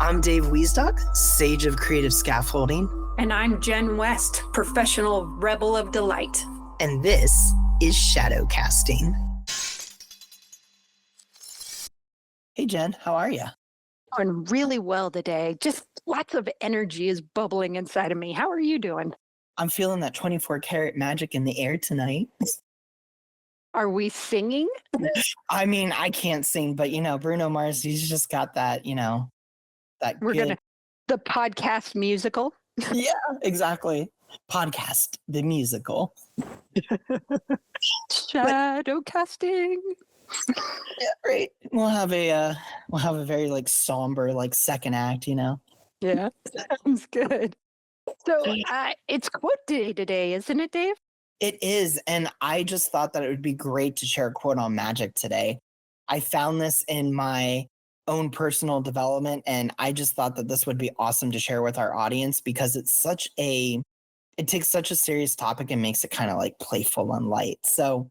I'm Dave Wiesdock, Sage of Creative Scaffolding. And I'm Jen West, Professional Rebel of Delight. And this is Shadow Casting. Hey Jen, how are you? Doing really well today. Just lots of energy is bubbling inside of me. How are you doing? I'm feeling that 24 karat magic in the air tonight. Are we singing? I mean, I can't sing, but Bruno Mars, he's just got that, that We're good. the podcast musical. Yeah, exactly. Podcast, the musical. Shadow casting. Yeah, right. We'll have a very somber second act, Yeah, sounds good. So it's quote day today, isn't it, Dave? It is, and I just thought that it would be great to share a quote on magic today. I found this in my own personal development, and I just thought that this would be awesome to share with our audience because it takes such a serious topic and makes it kind of playful and light. So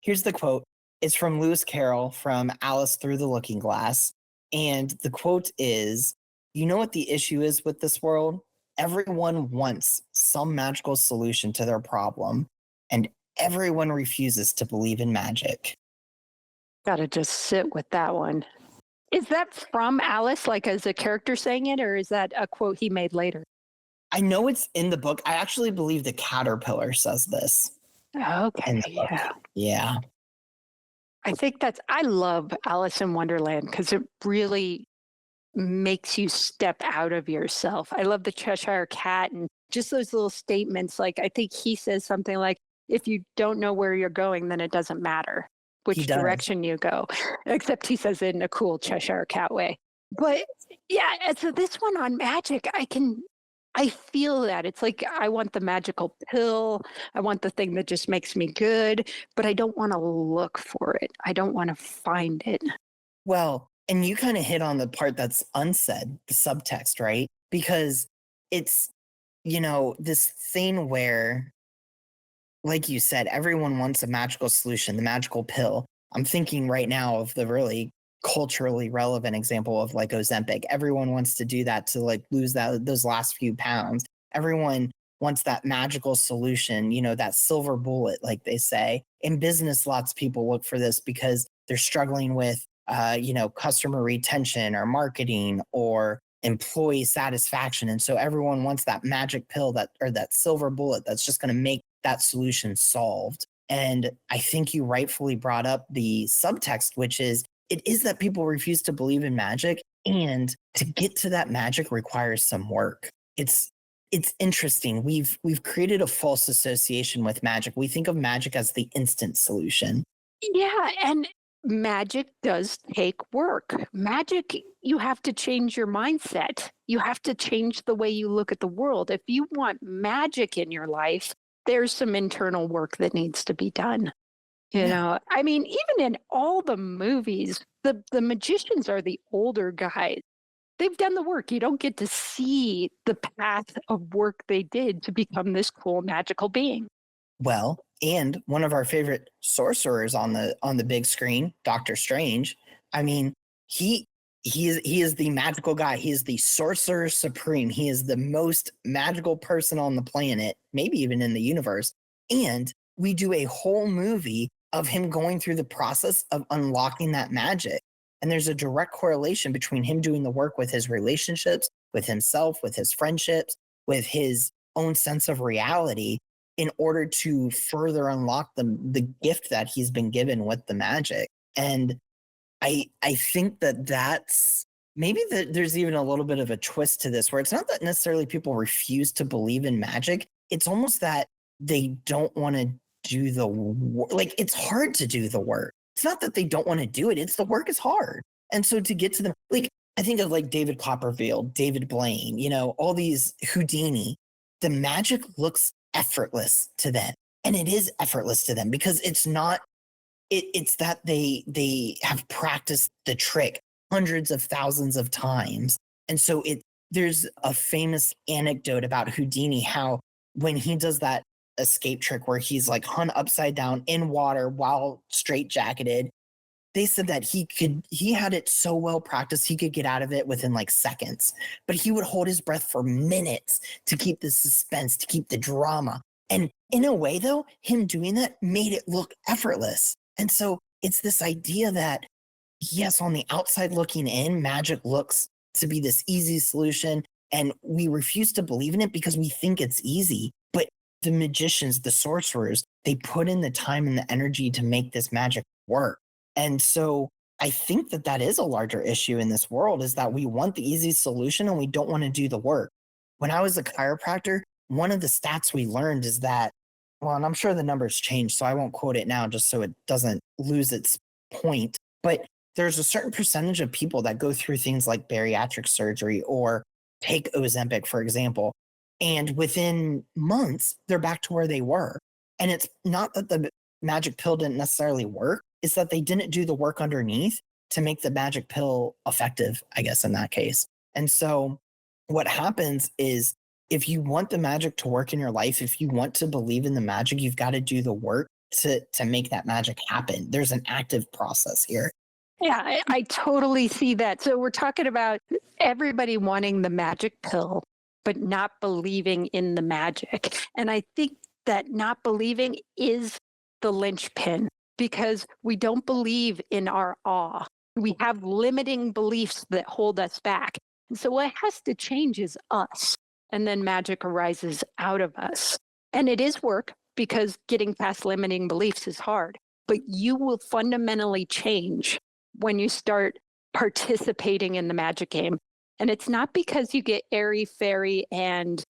here's the quote. It's from Lewis Carroll from Alice Through the Looking Glass. And the quote is, "You know what the issue is with this world? Everyone wants some magical solution to their problem, and everyone refuses to believe in magic." Gotta just sit with that one. Is that from Alice, as a character saying it, or is that a quote he made later? I know it's in the book. I actually believe the caterpillar says this. Okay, Yeah. I think I love Alice in Wonderland because it really makes you step out of yourself. I love the Cheshire Cat and just those little statements. I think he says something like, if you don't know where you're going, then it doesn't matter which direction you go, except he says it in a cool Cheshire Cat way. But yeah, and so this one on magic, I feel that it's I want the magical pill. I want the thing that just makes me good, but I don't want to look for it. I don't want to find it. Well, and you kind of hit on the part that's unsaid, the subtext, right? Because it's, this thing where, like you said, everyone wants a magical solution, the magical pill. I'm thinking right now of the really culturally relevant example of Ozempic. Everyone wants to do that to lose those last few pounds. Everyone wants that magical solution, that silver bullet, like they say. In business, lots of people look for this because they're struggling with, customer retention or marketing or employee satisfaction. And so everyone wants that magic pill that silver bullet that's just going to make that solution solved. And I think you rightfully brought up the subtext, which is, it is that people refuse to believe in magic, and to get to that magic requires some work. It's interesting. We've created a false association with magic. We think of magic as the instant solution. Yeah, and magic does take work. Magic, you have to change your mindset. You have to change the way you look at the world. If you want magic in your life, there's some internal work that needs to be done. I mean, even in all the movies, the magicians are the older guys. They've done the work. You don't get to see the path of work they did to become this cool magical being. Well, and one of our favorite sorcerers on the big screen, Doctor Strange. I mean, he is the magical guy. He is the sorcerer supreme. He is the most magical person on the planet, maybe even in the universe. And we do a whole movie of him going through the process of unlocking that magic. And there's a direct correlation between him doing the work with his relationships, with himself, with his friendships, with his own sense of reality in order to further unlock the gift that he's been given with the magic. And I think that's maybe there's even a little bit of a twist to this where it's not that necessarily people refuse to believe in magic. It's almost that they don't want to do the work. It's hard to do the work. It's not that they don't want to do it. It's the work is hard. And so to get to them, I think of David Copperfield, David Blaine, all these Houdini, the magic looks effortless to them. And it is effortless to them because it's not, it's that they have practiced the trick hundreds of thousands of times. And so there's a famous anecdote about Houdini, how when he does that escape trick where he's hung upside down in water while straitjacketed, they said that he had it so well practiced, he could get out of it within like seconds, but he would hold his breath for minutes to keep the suspense, to keep the drama. And in a way, though, him doing that made it look effortless. And so it's this idea that, yes, on the outside looking in, magic looks to be this easy solution. And we refuse to believe in it because we think it's easy. But the magicians, the sorcerers, they put in the time and the energy to make this magic work. And so I think that that is a larger issue in this world, is that we want the easy solution and we don't want to do the work. When I was a chiropractor, one of the stats we learned is that, well, and I'm sure the numbers changed, so I won't quote it now just so it doesn't lose its point. But there's a certain percentage of people that go through things like bariatric surgery or take Ozempic, for example, and within months, they're back to where they were. And it's not that the magic pill didn't necessarily work, it's that they didn't do the work underneath to make the magic pill effective, I guess, in that case. And so what happens is, if you want the magic to work in your life, if you want to believe in the magic, you've got to do the work to make that magic happen. There's an active process here. Yeah, I totally see that. So we're talking about everybody wanting the magic pill, but not believing in the magic. And I think that not believing is the linchpin, because we don't believe in our awe. We have limiting beliefs that hold us back. And so what has to change is us. And then magic arises out of us. And it is work, because getting past limiting beliefs is hard. But you will fundamentally change when you start participating in the magic game. And it's not because you get airy fairy and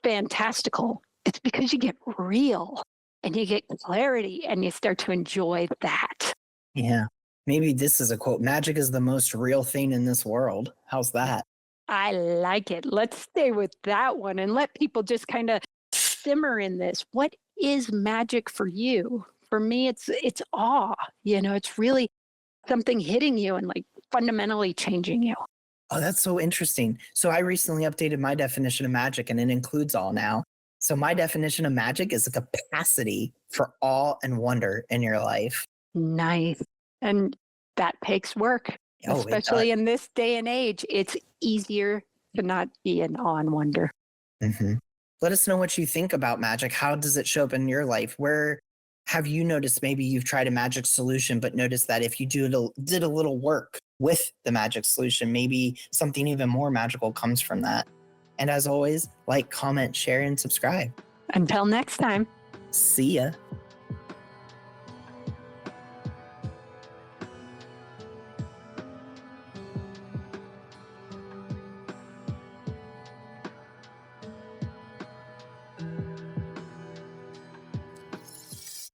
fantastical. It's because you get real and you get clarity and you start to enjoy that. Yeah. Maybe this is a quote: magic is the most real thing in this world. How's that? I like it. Let's stay with that one and let people just kind of simmer in this. What is magic for you? For me, it's awe. It's really something hitting you and like fundamentally changing you. Oh, that's so interesting. So I recently updated my definition of magic, and it includes all now. So my definition of magic is a capacity for awe and wonder in your life. Nice. And that takes work, Oh, especially in this day and age. It's easier to not be in awe and wonder. Mm-hmm. Let us know what you think about magic. How does it show up in your life? Where have you noticed maybe you've tried a magic solution, but noticed that if you did a little work with the magic solution, maybe something even more magical comes from that? And as always, like, comment, share, and subscribe. Until next time. See ya.